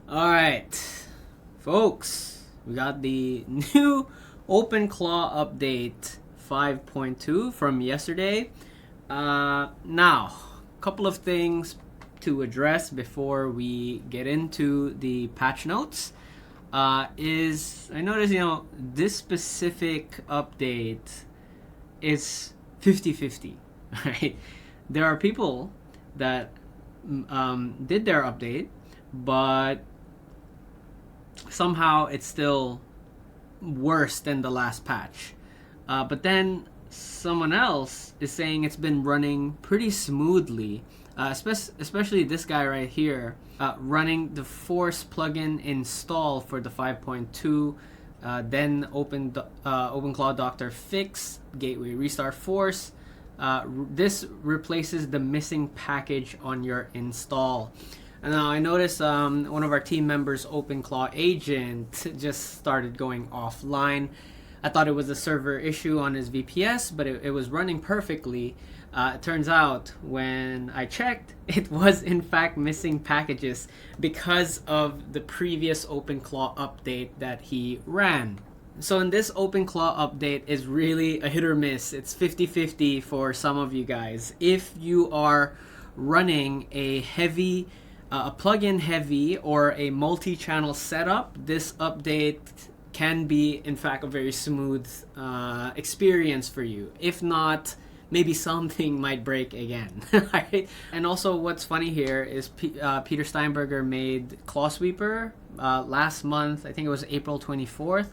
All right, folks, we got the new OpenClaw update 5.2 from yesterday. Now, a couple of things to address before we get into the patch notes. Is I noticed, this specific update is 50-50, right? There are people that did their update, but somehow it's still worse than the last patch. But then someone else is saying it's been running pretty smoothly, especially this guy right here, running the Force plugin install for the 5.2. Then OpenClaw Doctor fix Gateway Restart Force. This replaces the missing package on your install. And now I noticed one of our team members, OpenClaw agent, just started going offline. I thought it was a server issue on his VPS, but it was running perfectly. It turns out when I checked, it was in fact missing packages because of the previous OpenClaw update that he ran. So in this OpenClaw update is really a hit or miss. It's 50-50 for some of you guys. If you are running a plugin heavy or a multi-channel setup, this update can be in fact a very smooth experience for you. If not, maybe something might break again. Right? And also what's funny here is Peter Steinberger made Claw Sweeper last month. I think it was April 24th.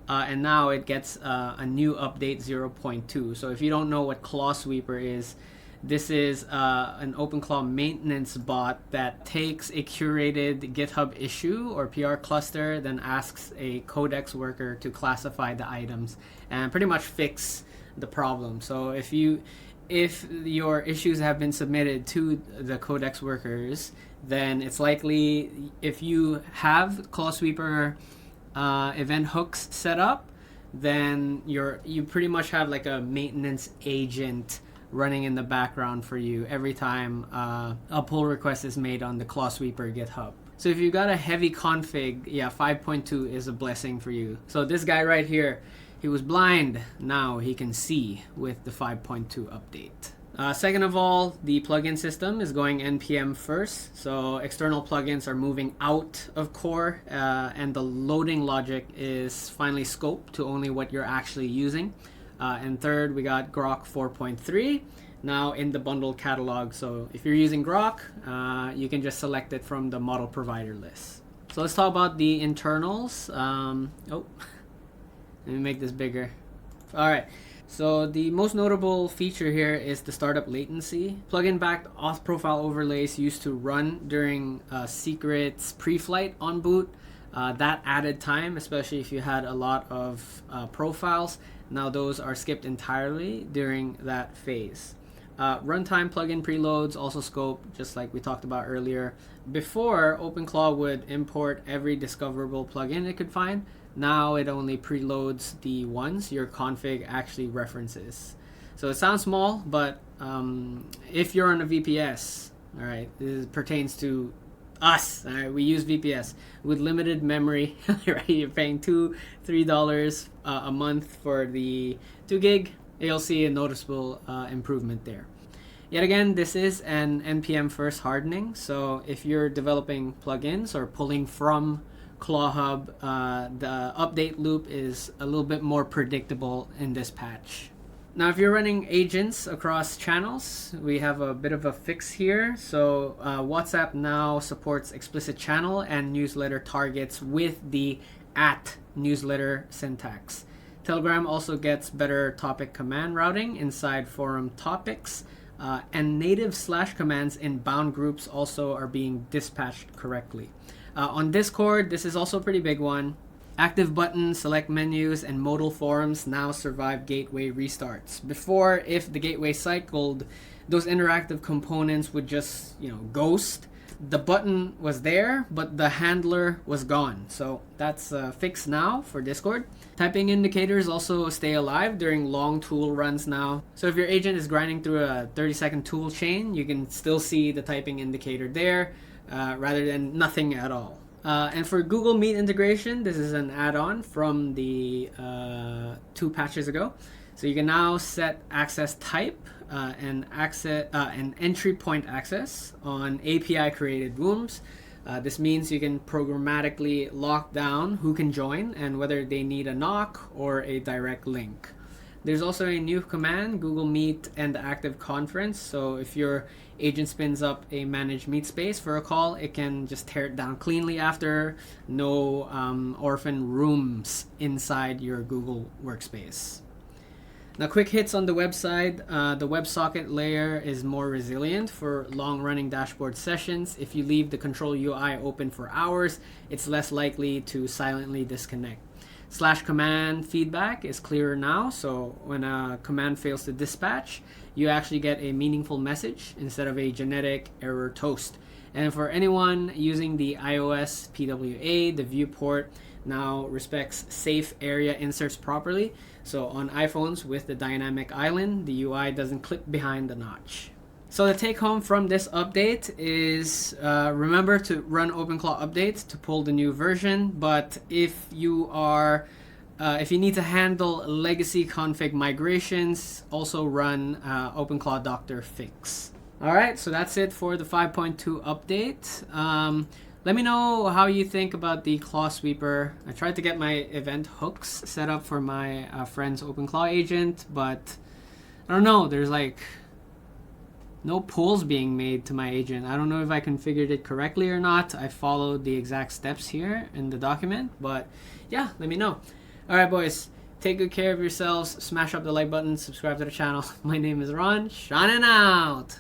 And now it gets a new update 0.2. So if you don't know what Claw Sweeper is, this is an OpenClaw maintenance bot that takes a curated GitHub issue or PR cluster, then asks a codex worker to classify the items and pretty much fix the problem. So if your issues have been submitted to the codex workers, then it's likely if you have Claw Sweeper event hooks set up, then you pretty much have like a maintenance agent running in the background for you every time a pull request is made on the Claw Sweeper GitHub. So if you got a heavy config, 5.2 is a blessing for you. So this guy right here, he was blind, now he can see with the 5.2 update. Second of all, the plugin system is going NPM first, so external plugins are moving out of core, and the loading logic is finally scoped to only what you're actually using. And third, we got Grok 4.3 now in the bundle catalog. So if you're using Grok, you can just select it from the model provider list. So let's talk about the internals. Let me make this bigger. All right. So the most notable feature here is the startup latency. Plugin-backed auth profile overlays used to run during secrets pre-flight on boot. That added time, especially if you had a lot of profiles. Now those are skipped entirely during that phase. Runtime plugin preloads also scope, just like we talked about earlier. Before, OpenClaw would import every discoverable plugin it could find. Now it only preloads the ones your config actually references. So it sounds small, but if you're on a VPS, all right, this pertains to us. All right, we use VPS with limited memory. Right, you're paying $2-3 a month for the 2 gig. You'll see a noticeable improvement there. Yet again, this is an npm first hardening. So if you're developing plugins or pulling from ClawHub, the update loop is a little bit more predictable in this patch. Now, if you're running agents across channels, we have a bit of a fix here. So WhatsApp now supports explicit channel and newsletter targets with the @newsletter syntax. Telegram also gets better topic command routing inside forum topics, and native slash commands in bound groups also are being dispatched correctly. On Discord, this is also a pretty big one. Active buttons, select menus, and modal forums now survive gateway restarts. Before, if the gateway cycled, those interactive components would just, ghost. The button was there, but the handler was gone. So that's fixed now for Discord. Typing indicators also stay alive during long tool runs now. So if your agent is grinding through a 30-second tool chain, you can still see the typing indicator there rather than nothing at all. And for Google Meet integration, this is an add-on from the 2 patches ago. So you can now set access type and entry point access on API created rooms. This means you can programmatically lock down who can join and whether they need a knock or a direct link. There's also a new command, Google Meet and Active Conference. So if your agent spins up a managed meet space for a call, it can just tear it down cleanly after. No orphan rooms inside your Google workspace. Now, quick hits on the website. The WebSocket layer is more resilient for long-running dashboard sessions. If you leave the control UI open for hours, it's less likely to silently disconnect. /command feedback is clearer now, so when a command fails to dispatch, you actually get a meaningful message instead of a generic error toast. And for anyone using the iOS PWA, the viewport now respects safe area inserts properly. So on iPhones with the dynamic island, the UI doesn't clip behind the notch. So the take home from this update is remember to run OpenClaw updates to pull the new version. But if you need to handle legacy config migrations, also run OpenClaw Doctor Fix. All right, so that's it for the 5.2 update. Let me know how you think about the Claw Sweeper. I tried to get my event hooks set up for my friend's OpenClaw agent, but I don't know. There's like no pulls being made to my agent. I don't know if I configured it correctly or not. I followed the exact steps here in the document, but yeah, let me know. All right, boys, take good care of yourselves. Smash up the like button, subscribe to the channel. My name is Ron, shining out.